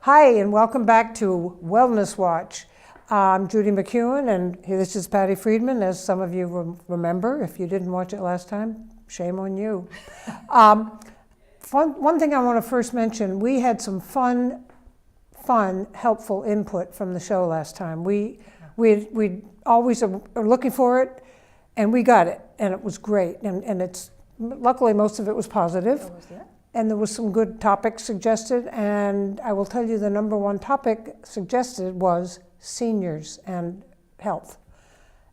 Hi, and welcome back to Wellness Watch. I'm Judy McEwen, and this is Patty Friedman, as some of you remember. If you didn't watch it last time, shame on you. One thing I want to first mention, we had some fun, helpful input from the show last time. We always are looking for it, and we got it, and it was great. And it's luckily most of it was positive. Oh, was that? And there was some good topics suggested, and I will tell you the number one topic suggested was seniors and health.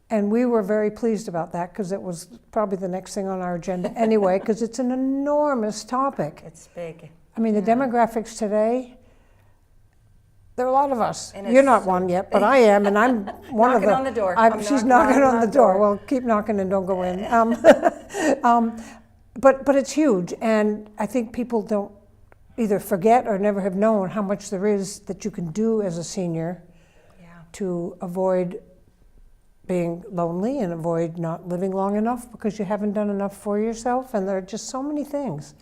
And we were very pleased about that because it was probably the next thing on our agenda anyway, because it's an enormous topic. It's big. I mean, the demographics today, there are a lot of us. And You're not one yet, but I am, and I'm one of them. Knocking on the door. She's knocking on the door. Well, keep knocking and don't go in. But it's huge, and I think people don't either forget or never have known how much there is that you can do as a senior to avoid being lonely and avoid not living long enough because you haven't done enough for yourself, and there are just so many things.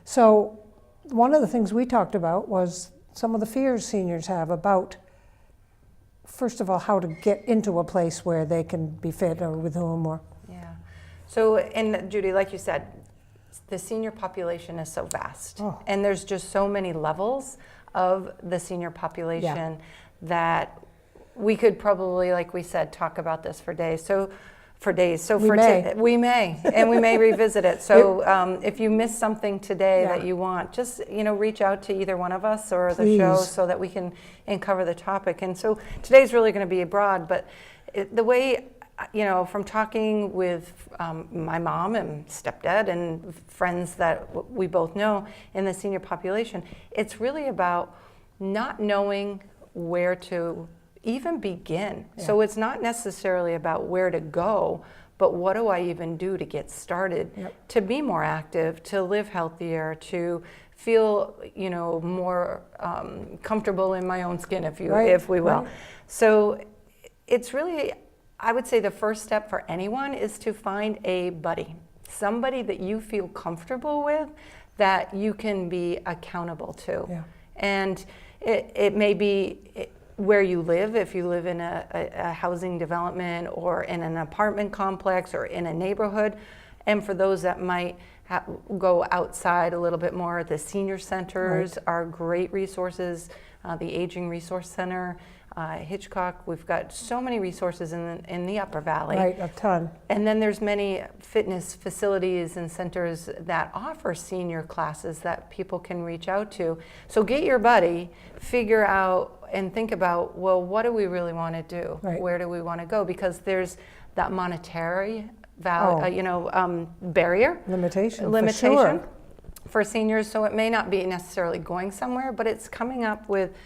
So one of the things we talked about was some of the fears seniors have about, first of all, how to get into a place where they can be fit or with whom or... Yeah. So, and Judy, like you said, the senior population is so vast, and there's just so many levels of the senior population that we could probably, like we said, talk about this for days. So we may revisit it. So if you miss something today that you want, just reach out to either one of us or the show so that we can cover the topic. And so today's really going to be broad, but the way, from talking with my mom and stepdad and friends that we both know in the senior population, it's really about not knowing where to even begin. Yeah. So it's not necessarily about where to go, but what do I even do to get started, to be more active, to live healthier, to feel, more comfortable in my own skin, if we will. Right. So it's really, I would say the first step for anyone is to find a buddy, somebody that you feel comfortable with, that you can be accountable to. Yeah. And it may be where you live, if you live in a housing development or in an apartment complex or in a neighborhood. And for those that might go outside a little bit more, the senior centers are great resources, the Aging Resource Center, Hitchcock. We've got so many resources in the Upper Valley. Right, a ton. And then there's many fitness facilities and centers that offer senior classes that people can reach out to. So get your buddy, figure out and think about, well, what do we really want to do? Right. Where do we want to go? Because there's that monetary barrier. Limitation for seniors. So it may not be necessarily going somewhere, but it's coming up with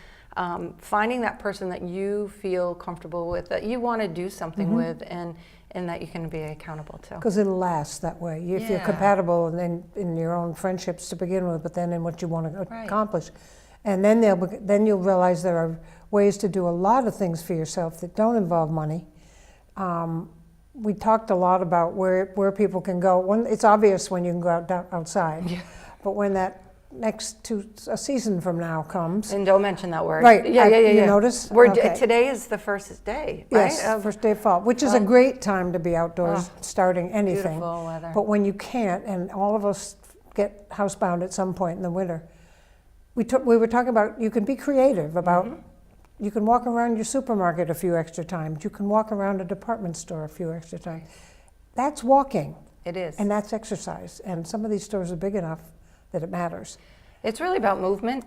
finding that person that you feel comfortable with, that you want to do something with, and that you can be accountable to. Because it'll last that way. If you're compatible, and then in your own friendships to begin with, but then in what you want to accomplish. And then you'll realize there are ways to do a lot of things for yourself that don't involve money. We talked a lot about where people can go. It's obvious when you can go outside, but when that a season from now comes. And don't mention that word. Right. You notice? Today is the first day, right? Yes, first day of fall, which is a great time to be outdoors starting anything. Beautiful weather. But when you can't, and all of us get housebound at some point in the winter, we were talking about you can be creative about, you can walk around your supermarket a few extra times. You can walk around a department store a few extra times. That's walking. It is. And that's exercise. And some of these stores are big enough that it matters. It's really about movement.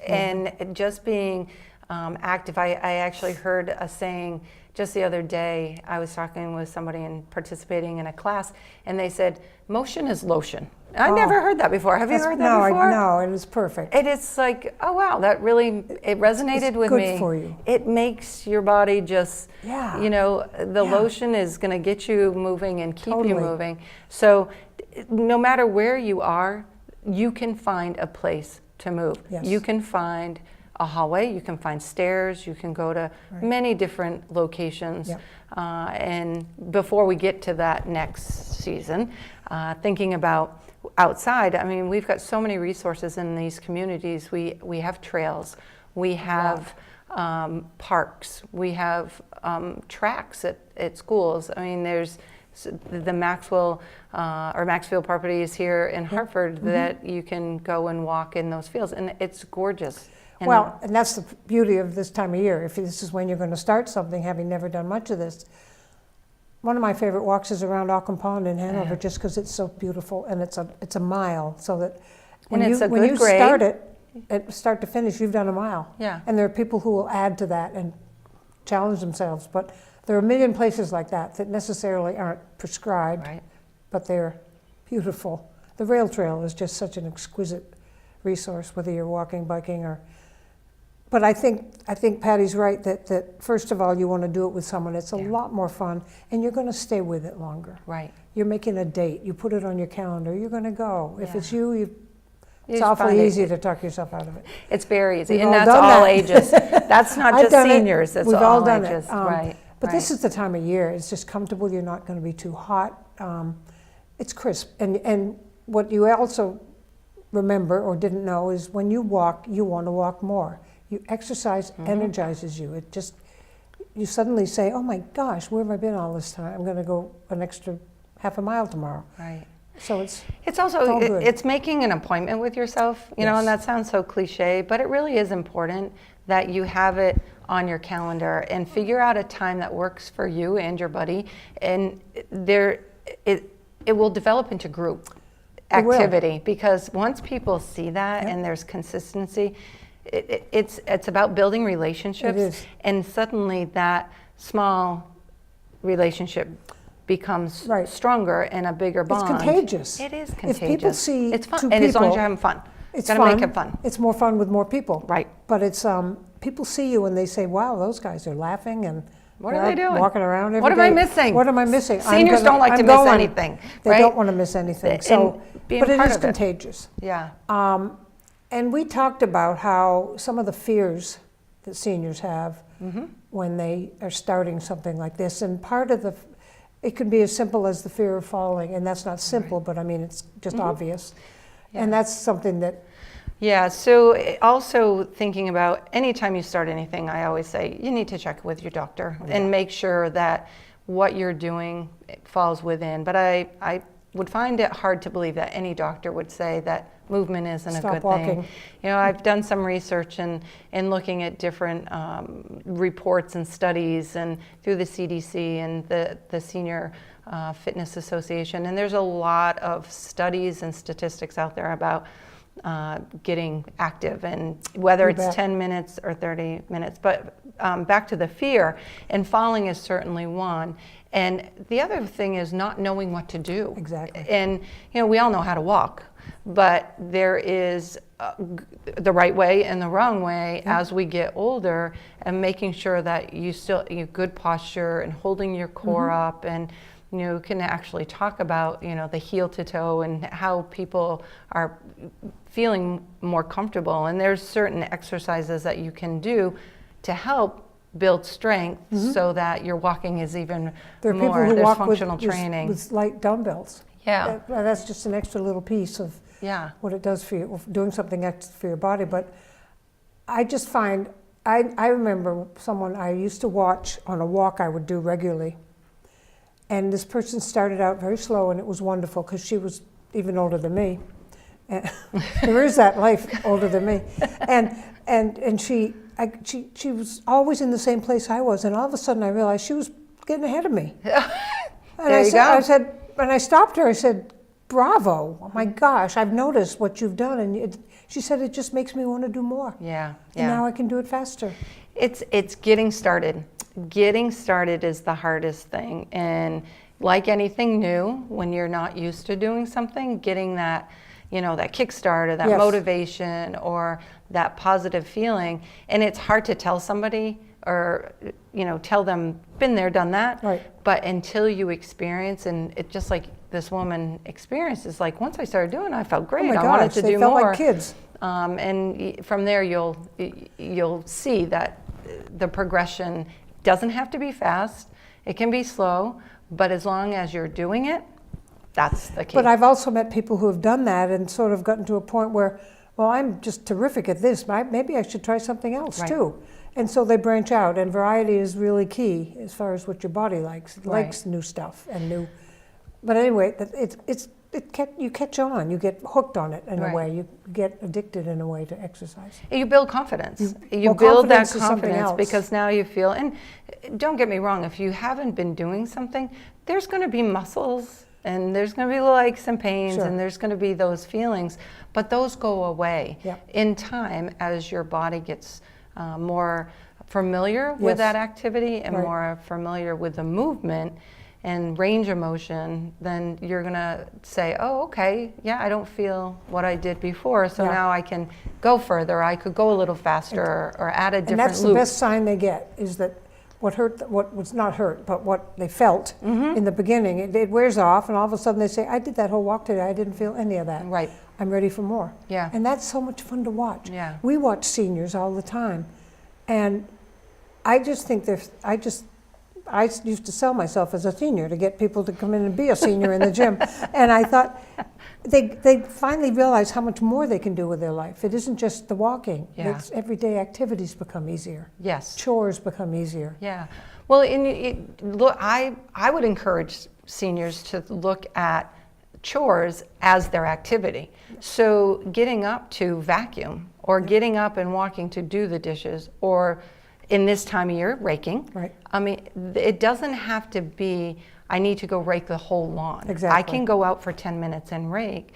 And just being active. I actually heard a saying just the other day. I was talking with somebody and participating in a class, and they said, motion is lotion. I never heard that before. Have you heard that before? No, it is perfect. And it's like, oh wow, that really, it resonated with me. It's good for you. It makes your body just, the lotion is going to get you moving and keep you moving. So no matter where you are, you can find a place to move. Yes. You can find a hallway, you can find stairs, you can go to many different locations. Yep. And before we get to that next season, thinking about outside, I mean, we've got so many resources in these communities. We have trails, We have parks. We have tracks at schools. I mean, there's the Maxfield properties here in Hartford that you can go and walk in those fields, and it's gorgeous. And and that's the beauty of this time of year. If this is when you're going to start something, having never done much of this. One of my favorite walks is around Ockham Pond in Hanover, just because it's so beautiful, and it's a mile, so that when you start it, at start to finish, you've done a mile. Yeah. And there are people who will add to that and challenge themselves, but there are a million places like that necessarily aren't prescribed, but they're beautiful. The rail trail is just such an exquisite resource, whether you're walking, biking, or. But I think Patty's right that first of all, you want to do it with someone. It's a lot more fun, and you're going to stay with it longer. Right. You're making a date. You put it on your calendar. You're going to go. If it's you, it's awfully easy to talk yourself out of it. It's very easy, and that's all ages. That's not just seniors. That's all ages. Right. But this is the time of year. It's just comfortable. You're not going to be too hot. It's crisp, and what you also remember or didn't know is when you walk, you want to walk more. You exercise energizes you. It just, you suddenly say, oh my gosh, where have I been all this time? I'm going to go an extra half a mile tomorrow. Right. So it's also, it's making an appointment with yourself, you know, and that sounds so cliche, but it really is important that you have it on your calendar and figure out a time that works for you and your buddy. And it will develop into group activity, because once people see that and there's consistency, it's about building relationships, and suddenly that small relationship becomes stronger and a bigger bond. It's contagious. It is contagious. If people see it's fun, two and as long as people, you're having fun, it's gotta fun. make it fun. It's more fun with more people. Right. But it's people see you and they say, "Wow, those guys are laughing and what are they doing? Walking around every What day. am I missing? What am I missing?" Seniors don't like to miss anything. They don't want to miss anything. So, but it is contagious. Yeah. And we talked about how some of the fears that seniors have when they are starting something like this, and part of it can be as simple as the fear of falling, and that's not simple, but I mean it's just obvious, and that's something that. Yeah. So also thinking about anytime you start anything, I always say you need to check with your doctor and make sure that what you're doing falls within. But I would find it hard to believe that any doctor would say that movement isn't a good thing. You know, I've done some research and looking at different reports and studies, and through the CDC and the Senior Fitness Association, and there's a lot of studies and statistics out there about getting active, and whether it's 10 minutes or 30 minutes. But back to the fear, and falling is certainly one. And the other thing is not knowing what to do. Exactly. And you know, we all know how to walk, but there is the right way and the wrong way as we get older, and making sure that you good posture and holding your core up, and you can actually talk about the heel to toe and how people are feeling more comfortable. And there's certain exercises that you can do to help build strength so that your walking is even there are more. People who There's walk functional training with light dumbbells. Yeah. That's just an extra little piece of what it does for you, doing something extra for your body. But I just find, I remember someone I used to watch on a walk I would do regularly. And this person started out very slow, and it was wonderful because she was even older than me. And there is that life older than me. And she was always in the same place I was, and all of a sudden I realized she was getting ahead of me. And I said, when I stopped her, I said, "Bravo! Oh my gosh, I've noticed what you've done." And she said, "It just makes me want to do more." Yeah. And now I can do it faster. It's getting started. Getting started is the hardest thing, and like anything new, when you're not used to doing something, getting that that kickstart or that motivation or that positive feeling, and it's hard to tell somebody or tell them, been there, done that. Right. But until you experience, and it just like this woman experiences, like once I started doing it, I felt great. Oh my gosh, I wanted to do felt more. like kids. And from there, you'll see that the progression doesn't have to be fast. It can be slow, but as long as you're doing it, that's the key. But I've also met people who have done that and sort of gotten to a point where, well, I'm just terrific at this. Maybe I should try something else Right. too. And so they branch out, and variety is really key as far as what your body likes. It Right. likes new stuff and new. But anyway, you catch on. You get hooked on it in Right. a way. You get addicted in a way to exercise. You build confidence. You well, build that confidence is something confidence else. because now you feel, and don't get me wrong, if you haven't been doing something, there's going to be muscles and there's going to be aches and pains Sure. and there's going to be those feelings, but those go away Yep. in time as your body gets more familiar with Yes. that activity and Right. more familiar with the movement and range of motion. Then you're going to say, oh, okay, yeah, I don't feel what I did before, so Yeah. now I can go further. I could go a little faster or add a different And that's loop. the best sign they get, is that what was not hurt, but what they felt in the beginning, it wears off, and all of a sudden they say, I did that whole walk today, I didn't feel any of that. Right. I'm ready for more. Yeah. And that's so much fun to watch. Yeah. We watch seniors all the time, and I just think I used to sell myself as a senior to get people to come in and be a senior in the gym. And I thought they finally realize how much more they can do with their life. It isn't just the walking. Yeah. It's everyday activities become easier. Yes. Chores become easier. Yeah. Well, look, I would encourage seniors to look at chores as their activity. So getting up to vacuum or getting up and walking to do the dishes, or in this time of year, raking. Right. I mean, it doesn't have to be, I need to go rake the whole lawn. Exactly. I can go out for 10 minutes and rake.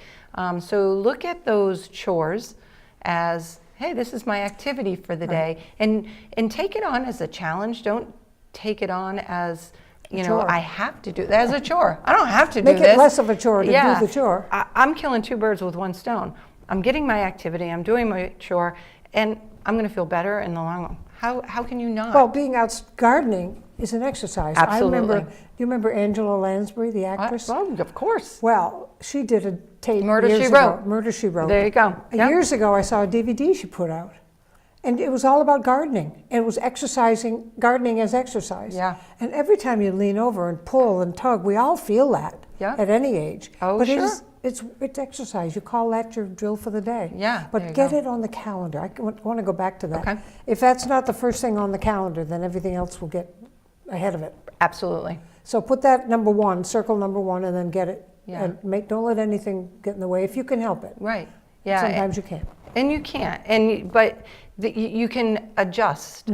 So look at those chores as, hey, this is my activity for the day. And take it on as a challenge. Don't take it on as, chore. I have to do that as a chore. I don't have to do Make this. it less of a chore to do the chore. I'm killing two birds with one stone. I'm getting my activity, I'm doing my chore, and I'm going to feel better in the long run. How can you not? Well, being out gardening is an exercise. Absolutely. Do you remember Angela Lansbury, the actress? Well, of course. Well, she did a tape Murder, years She ago. Wrote. Murder, She Wrote. There you go. Yep. Years ago, I saw a DVD she put out, and it was all about gardening. It was gardening as exercise. Yeah. And every time you lean over and pull and tug, we all feel that Yeah. at any age. Oh, but sure. it's exercise. You call that your drill for the day. Yeah, there But you get go. it on the calendar. I want to go back to that. Okay. If that's not the first thing on the calendar, then everything else will get ahead of it. Absolutely. So put that number one, circle number one, and then get it. Yeah. And don't let anything get in the way if you can help it. Right. Yeah. Sometimes you can't. And you can't. But you can adjust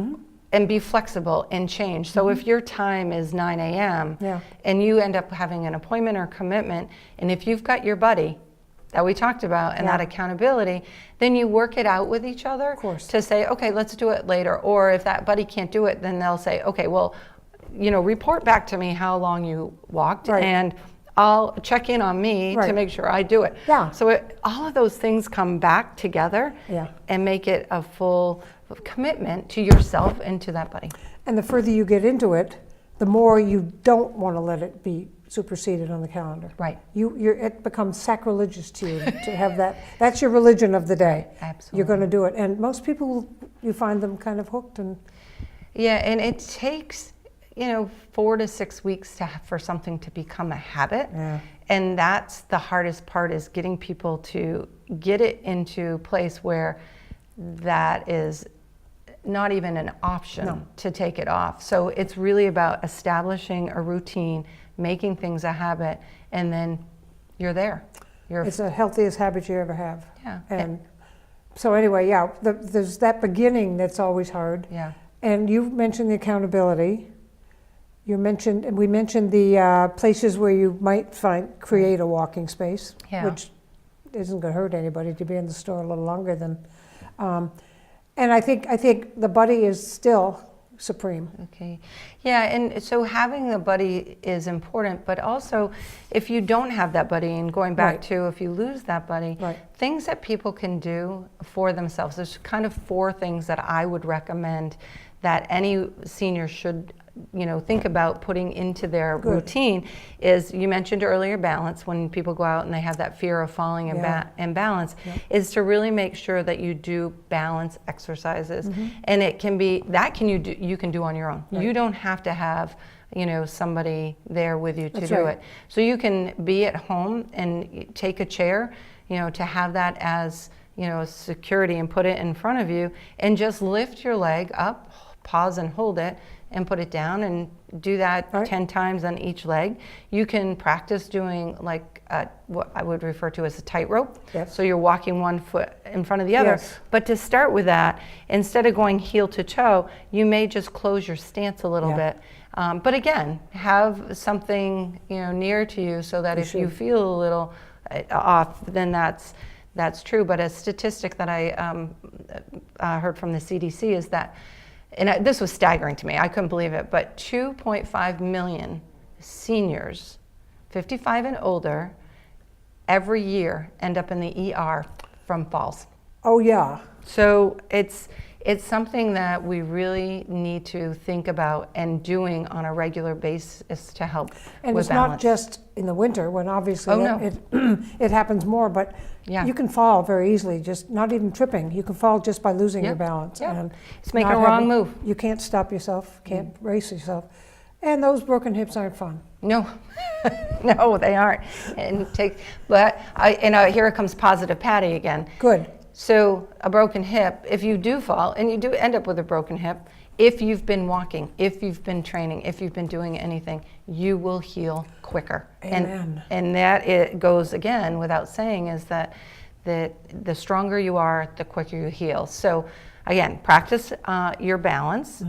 and be flexible and change. So if your time is 9 a.m. Yeah. and you end up having an appointment or commitment, and if you've got your buddy that we talked about and that accountability, then you work it out with each other to say, okay, let's do it later. Or if that buddy can't do it, then they'll say, okay, well, report back to me how long you walked, and I'll check in on me to make sure I do it. Yeah. So all of those things come back together and make it a full commitment to yourself and to that buddy. And the further you get into it, the more you don't want to let it be superseded on the calendar. Right. It becomes sacrilegious to you to have that. That's your religion of the day. Absolutely. You're going to do it. And most people, you find them kind of hooked. Yeah, and it takes 4 to 6 weeks for something to become a habit. Yeah. And that's the hardest part, is getting people to get it into a place where that is not even an option to take it off. So it's really about establishing a routine, making things a habit, and then you're there. It's the healthiest habit you ever have. Yeah. And so anyway, there's that beginning that's always hard. Yeah. And you mentioned the accountability. We mentioned the places where you might create a walking space, which isn't going to hurt anybody to be in the store a little longer than. And I think the buddy is still supreme. Okay. Yeah, and so having the buddy is important, but also if you don't have that buddy, and going back to if you lose that buddy, things that people can do for themselves. There's kind of 4 things that I would recommend that any senior should think about putting into their routine. Is, you mentioned earlier, balance. When people go out and they have that fear of falling in balance, is to really make sure that you do balance exercises. And it can be you can do on your own. You don't have to have somebody there with you to do it. So you can be at home and take a chair, to have that as security and put it in front of you, and just lift your leg up, pause and hold it, and put it down, and do that 10 times on each leg. You can practice doing like what I would refer to as a tightrope. Yes. So you're walking one foot in front of the other. Yes. But to start with that, instead of going heel to toe, you may just close your stance a little bit. But again, have something near to you so that if you feel a little off, then that's true. But a statistic that I heard from the CDC is that, and this was staggering to me, I couldn't believe it, but 2.5 million seniors, 55 and older, every year end up in the ER from falls. Oh, yeah. So it's something that we really need to think about and doing on a regular basis to help and with it's balance. not just in the winter when obviously no. it happens more, but you can fall very easily, just not even tripping. You can fall just by losing your balance. And it's making a wrong move. You can't stop yourself, can't brace yourself. And those broken hips aren't fun. No, no, they aren't. And here comes positive Patty again. Good. So a broken hip, if you do fall, and you do end up with a broken hip, if you've been walking, if you've been training, if you've been doing anything, you will heal quicker. Amen. And that it goes again without saying is that the stronger you are, the quicker you heal. So again, practice your balance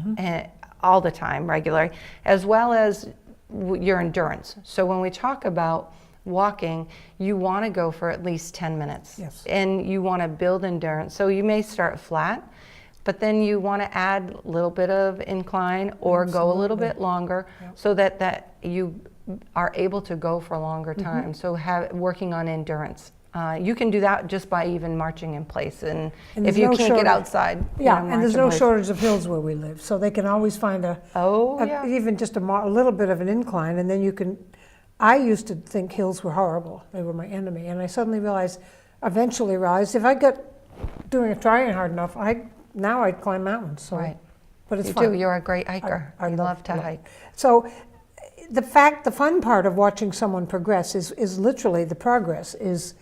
all the time, regularly, as well as your endurance. So when we talk about walking, you want to go for at least 10 minutes. Yes. And you want to build endurance. So you may start flat, but then you want to add a little bit of incline or go a little bit longer so that you are able to go for a longer time. So working on endurance. You can do that just by even marching in place, and if you can't get outside. And there's no shortage of hills where we live, so they can always find even just a little bit of an incline, and then you can. I used to think hills were horrible; they were my enemy, and I suddenly eventually realized, if I got trying hard enough, I'd climb mountains. So. Right. But it's you fun. do. You're a great hiker. I love to hike. So, the fun part of watching someone progress is literally the progress is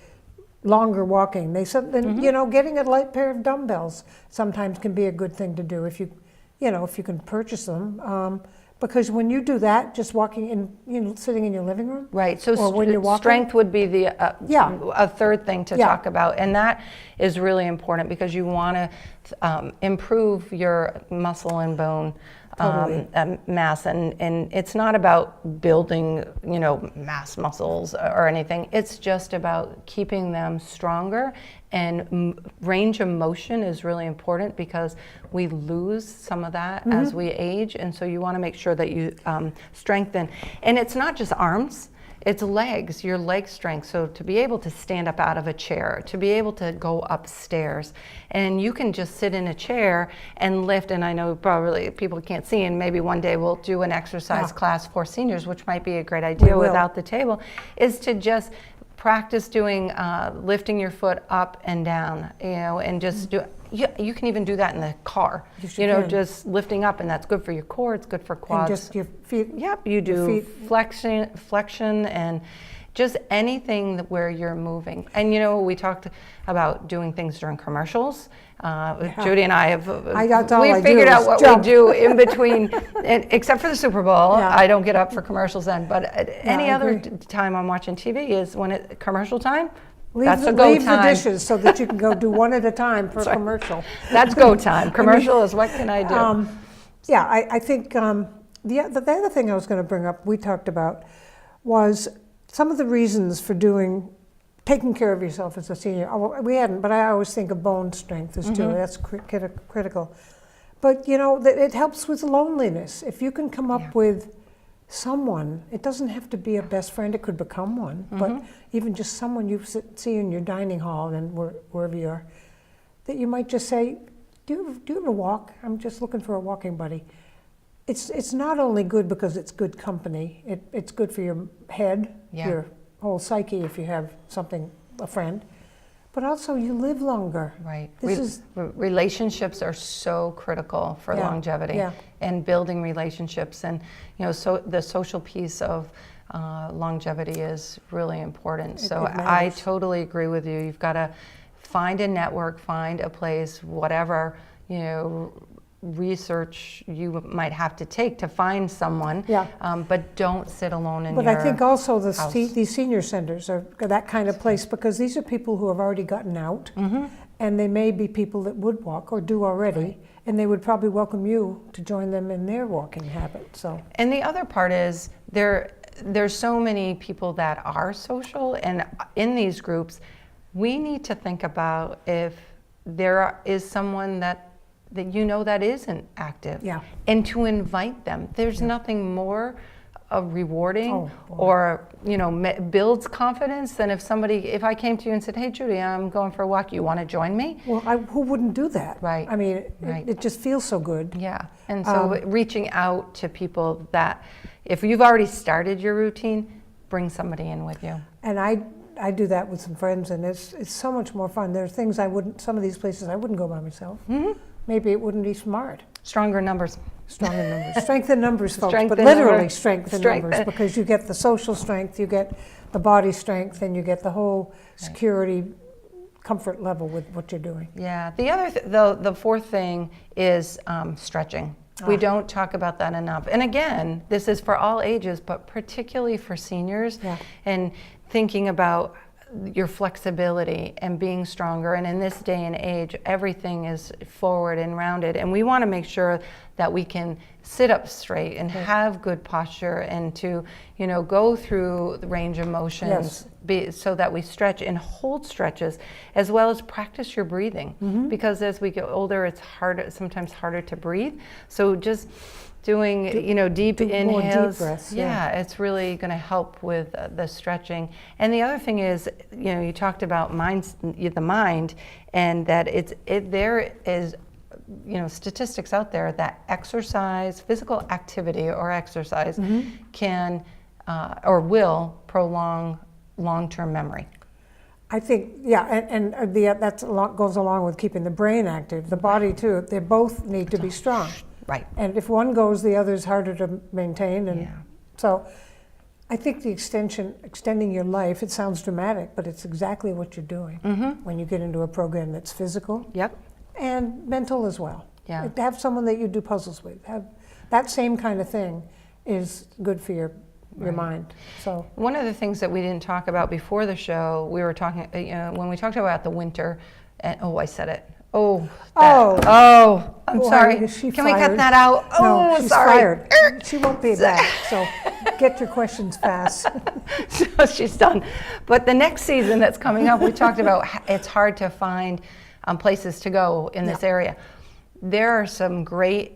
longer walking. Getting a light pair of dumbbells sometimes can be a good thing to do if you can purchase them. Because when you do that, just walking sitting in your living room, right? So or when you're walking, strength would be a third thing to talk about, and that is really important because you want to improve your muscle and bone mass, and it's not about building mass muscles or anything. It's just about keeping them stronger. And range of motion is really important because we lose some of that as we age, and so you want to make sure that you strengthen. And it's not just arms, it's legs, your leg strength. So to be able to stand up out of a chair, to be able to go upstairs, and you can just sit in a chair and lift. And I know probably people can't see, and maybe one day we'll do an exercise class for seniors, which might be a great idea without the table, is to just practice doing lifting your foot up and down, and just do. You can even do that in the car. Just lifting up, and that's good for your core. It's good for quads. And just your feet. Yep, you do flexion, and just anything where you're moving. And we talked about doing things during commercials. Judy and I have figured out what we do in between, except for the Super Bowl. I don't get up for commercials then, but any other time I'm watching TV is when it's commercial time. That's a go time. Leave the dishes so that you can go do one at a time per commercial. That's go time. Commercial is what can I do? I think the other thing I was going to bring up, we talked about, was some of the reasons for taking care of yourself as a senior. We hadn't, but I always think of bone strength as too. That's critical. But it helps with loneliness. If you can come up with someone, it doesn't have to be a best friend, it could become one, but even just someone you see in your dining hall and wherever you are, that you might just say, do you ever walk? I'm just looking for a walking buddy. It's not only good because it's good company, it's good for your head, your whole psyche if you have a friend, but also you live longer. Right. Relationships are so critical for longevity and building relationships, and so the social piece of longevity is really important. So I totally agree with you. You've got to find a network, find a place, whatever, you know, research you might have to take to find someone, but don't sit alone in your But I think also house. these senior centers are that kind of place, because these are people who have already gotten out, and they may be people that would walk or do already, and they would probably welcome you to join them in their walking habit. So, and the other part is there's so many people that are social, and in these groups, we need to think about if there is someone that you know that isn't active, and to invite them. There's nothing more rewarding or, you know, builds confidence than if I came to you and said, hey Judy, I'm going for a walk, you want to join me? well, who wouldn't do that? Right. I mean, it just feels so good. Yeah, and so reaching out to people that, if you've already started your routine, bring somebody in with you. And I do that with some friends, and it's so much more fun. There are things some of these places I wouldn't go by myself. Maybe it wouldn't be smart. Stronger numbers. Stronger numbers. Strength in numbers, folks, Strength but in literally numbers. strength in Strength numbers, because you get the social strength, you get the body strength, and you get the whole security, comfort level with what you're doing. Yeah. The other, the fourth thing is stretching. We don't talk about that enough. And again, this is for all ages, but particularly for seniors, and thinking about your flexibility and being stronger. And in this day and age, everything is forward and rounded, and we want to make sure that we can sit up straight and have good posture, and to, you know, go through the range of motions, so that we stretch and hold stretches, as well as practice your breathing, because as we get older, it's sometimes harder to breathe. So just doing, you know, deep inhales, deep breaths, it's really going to help with the stretching. And the other thing is, you know, you talked about the mind, and that there is, you know, statistics out there that exercise, physical activity or exercise, can or will prolong long-term memory. I think, that goes along with keeping the brain active, the body too. They both need to be strong. Right. And if one goes, the other's harder to maintain. And so I think extending your life, it sounds dramatic, but it's exactly what you're doing when you get into a program that's physical and mental as well. Yeah. To have someone that you do puzzles with, have that same kind of thing is good for your mind. So one of the things that we didn't talk about before the show, we were talking, you know, when we talked about the winter, and I said it. I'm sorry. Can we cut that out? No, she's sorry. Fired. She won't be back, so get your questions fast. So she's done. But the next season that's coming up, we talked about it's hard to find places to go in this area. There are some great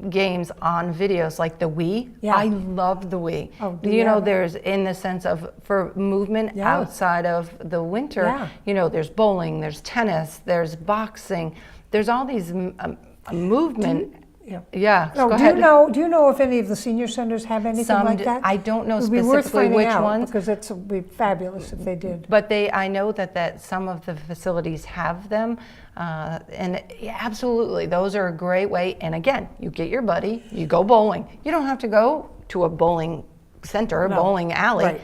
games on videos, like the Wii. I love the Wii. You know, there's, in the sense of for movement outside of the winter, you know, there's bowling, there's tennis, there's boxing, there's all these movement. No, do you know if any of the senior centers have anything like that? I don't know specifically which specifically which ones, because it would be fabulous if they did. But I know that some of the facilities have them, and absolutely, those are a great way. And again, you get your buddy, you go bowling. You don't have to go to a bowling center, a bowling alley.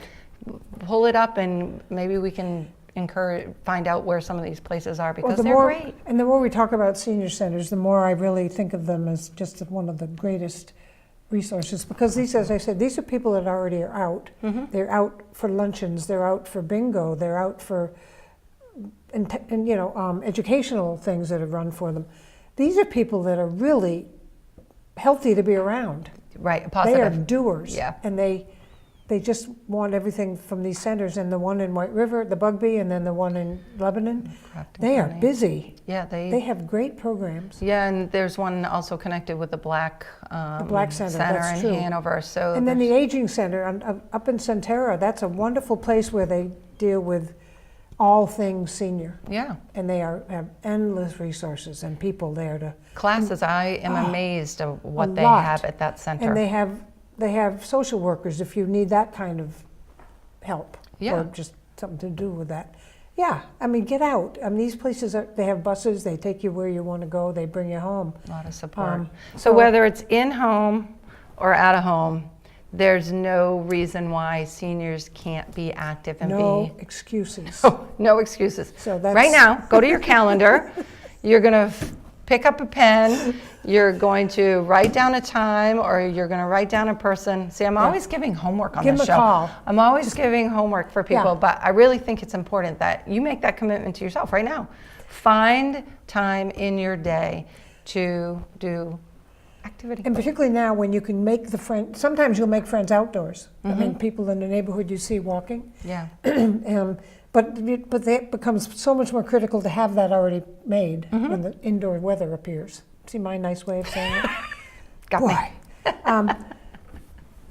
Pull it up, and maybe we can find out where some of these places are, because they're great. And the more we talk about senior centers, the more I really think of them as just one of the greatest resources, because these, as I said, these are people that already are out. They're out for luncheons, they're out for bingo, they're out for educational things that have run for them. These are people that are really healthy to be around. Right, positive. They are doers, and they just want everything from these centers. And the one in White River, the Bugby, and then the one in Lebanon, they are busy. Yeah, they have great programs. Yeah, and there's one also connected with the Black Center that's in true. Hanover. So and then the Aging Center up in Centera, that's a wonderful place where they deal with all things senior. Yeah. And they have endless resources and people there to... Classes, I am amazed at what they have at that center. And they have social workers if you need that kind of help. Or just something to do with that. Yeah, I mean, get out. I mean, these places, they have buses, they take you where you want to go, they bring you home. A lot of support. So whether it's in home or out of home, there's no reason why seniors can't be active and No excuses. no excuses. So that's right now, go to your calendar. You're going to pick up a pen. You're going to write down a time, or you're going to write down a person. See, I'm always giving homework on Give this them a show. call. I'm always giving homework for people, but I really think it's important that you make that commitment to yourself right now. Find time in your day to do activity. And particularly now when you can make the friend, sometimes you'll make friends outdoors. I mean, people in the neighborhood you see walking. Yeah. But it becomes so much more critical to have that already made when the indoor weather appears. See my nice way of saying it? Got me.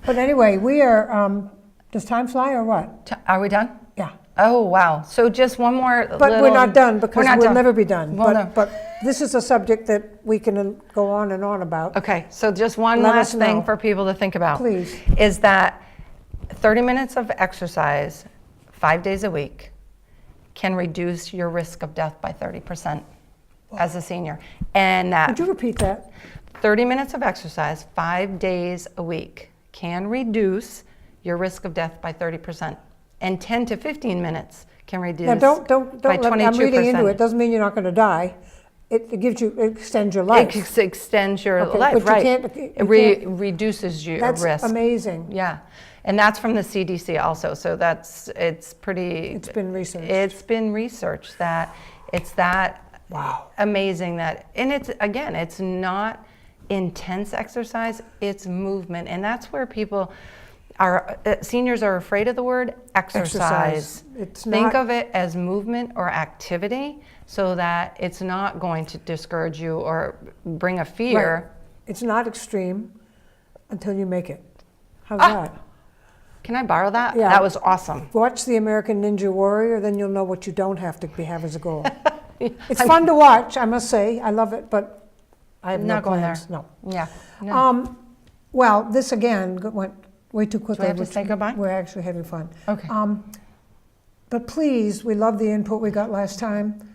But anyway, we are, does time fly or what? Are we done? Yeah. Oh, wow. So just one more But we're not done because we'll never be done. Well, no. But this is a subject that we can go on and on about. Okay, so just one Let last us thing know. for people to think about. Please. Is that 30 minutes of exercise 5 days a week can reduce your risk of death by 30% as a senior. And that Would you repeat that? 30 minutes of exercise 5 days a week can reduce your risk of death by 30%. And 10 to 15 minutes can reduce Now, don't by let, 22%. I'm reading into it. Doesn't mean you're not going to die. It gives you, it extends your life. It extends your Okay, life, but you right? can't- It you can't- reduces your That's risk. amazing. Yeah, and that's from the CDC also. So it's pretty. It's been researched. It's been researched that it's that Wow. amazing that, and it's not intense exercise. It's movement, and that's where people are. Seniors are afraid of the word exercise. It's Think not, of it as movement or activity, so that it's not going to discourage you or bring a fear. right. It's not extreme until you make it. How's that? Can I borrow that? Yeah. That was awesome. Watch the American Ninja Warrior, then you'll know what you don't have to have as a goal. It's fun to watch, I must say. I love it, but I have no Not going plans. there. No. Yeah. No. Well, this again went way too quickly. Do I have to which say goodbye? We're actually having fun. Okay. But please, we love the input we got last time.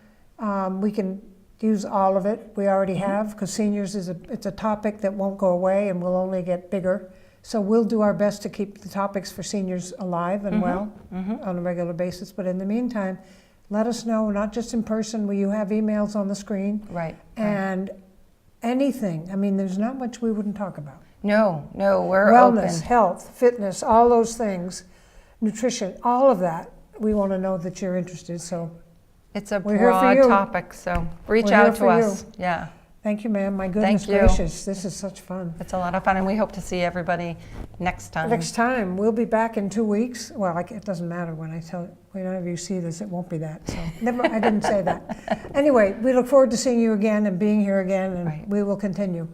We can use all of it. We already have, because seniors it's a topic that won't go away and will only get bigger. So we'll do our best to keep the topics for seniors alive and well on a regular basis. But in the meantime, let us know, not just in person, where you have emails on the screen. Right. And anything. I mean, there's not much we wouldn't talk about. No, we're Wellness, open. health, fitness, all those things, nutrition, all of that. We want to know that you're interested. So It's a We're here for broad you. topic, so reach We're here out to for us. you. Yeah, thank you, ma'am. My goodness Thank you. gracious, this is such fun. it's a lot of fun, and we hope to see everybody next time. Next time, we'll be back in 2 weeks. Well, it doesn't matter when I tell it. Whenever you see this, it won't be that. So never. I didn't say that. Anyway, we look forward to seeing you again and being here again, and Right. we will continue.